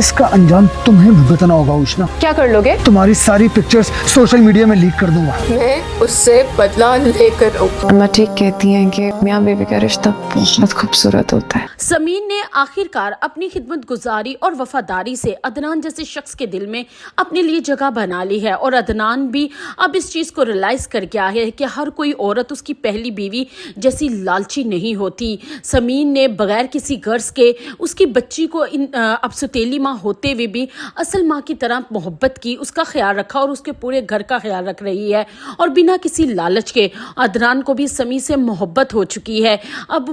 اس کا انجام تمہیں भुगतना होगा उष्णा। क्या कर लोगे? तुम्हारी सारी पिक्चर्स सोशल मीडिया में लीक कर दूंगा। मैं उससे बदला लेकर रहूंगा। अम्मा ठीक कहती हैं कि मियाँ बीवी का रिश्ता बहुत खूबसूरत होता है। समीन ने आखिरकार अपनी खिदमत गुजारी और वफादारी से अदनान जैसे शख्स के दिल में अपने लिए जगह बना ली है और अदनान भी अब इस चीज़ को रियलाइज कर गया है कि हर कोई औरत उसकी पहली बीवी जैसी लालची नहीं होती। समीन ने बगैर किसी गर्ज के उसकी बच्ची को अब सौतेली माँ होते हुए भी असल माँ की तरह मोहब्बत की, उसका ख्याल रखा और उसके पूरे घर का ख्याल रख रही है और बिना किसी लालच के। अदनान को भी समी से मोहब्बत हो चुकी है, अब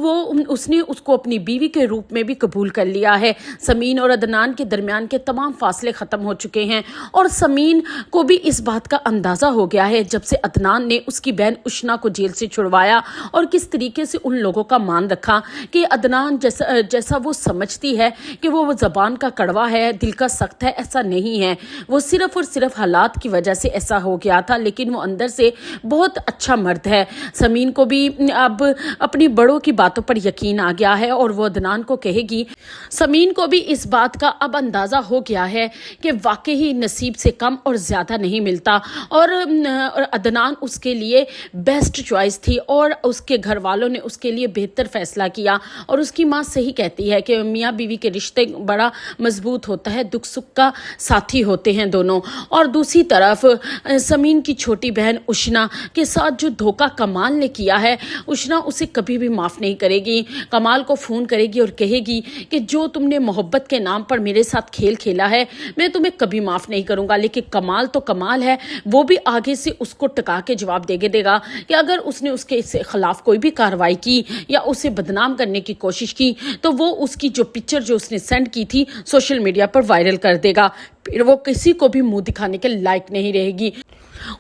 उसने उसको अपनी बीवी के रूप में भी कबूल कर लिया है। समीन और अदनान के दरमियान के तमाम फासले ख़त्म हो चुके हैं और समीन को भी इस बात का अंदाज़ा हो गया है जब से अदनान ने उसकी बहन उष्णा को जेल से छुड़वाया और किस तरीके से उन लोगों का मान रखा कि अदनान जैसा वो समझती है कि वो ज़बान का कड़वा है, दिल का सख्त है, ऐसा नहीं है। वो सिर्फ़ और सिर्फ हालात की वजह से ऐसा हो गया था, लेकिन वो अंदर से बहुत अच्छा मर्द है। समीन को भी अब अपनी बड़ों की बातों पर यकीन आ गया है और वो अदनान को कहेगी। समीन को भी इस बात का अब अंदाज़ा हो गया है कि वाकई ही नसीब से कम और ज़्यादा नहीं मिलता और अदनान उसके लिए बेस्ट चॉइस थी और उसके घर वालों ने उसके लिए बेहतर फ़ैसला किया। और उसकी माँ सही कहती है कि मियाँ बीवी के रिश्ते बड़ा मजबूत होता है, दुख सुख का साथी होते हैं दोनों। और दूसरी तरफ समीन की छोटी बहन उष्णा के साथ जो धोखा कमाल ने किया है, उष्णा उसे कभी भी माफ़ नहीं करेगी। कमाल को फ़ोन करेगी और कहेगी कि जो तुमने मोहब्बत के नाम पर मेरे साथ खेल खेला है मैं तुम्हें कभी माफ़ नहीं करूँगा। लेकिन कमाल तो कमाल है, वो भी आगे से उसको टका के जवाब दे देगा कि अगर उसने उसके खिलाफ कोई भी कार्रवाई की या उसे बदनाम करने की कोशिश की तो वो उसकी जो पिक्चर जो उसने सेंड की थी सोशल मीडिया पर वायरल कर देगा, फिर वो किसी को भी मुंह दिखाने के लायक नहीं रहेगी।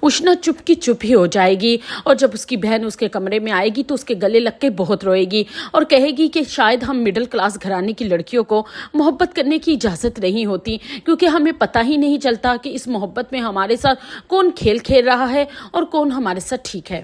उष्णा चुप की चुप ही हो जाएगी और जब उसकी बहन उसके कमरे में आएगी तो उसके गले लग के बहुत रोएगी और कहेगी कि शायद हम मिडिल क्लास घराने की लड़कियों को मोहब्बत करने की इजाज़त नहीं होती, क्योंकि हमें पता ही नहीं चलता कि इस मोहब्बत में हमारे साथ कौन खेल खेल रहा है और कौन हमारे साथ ठीक है।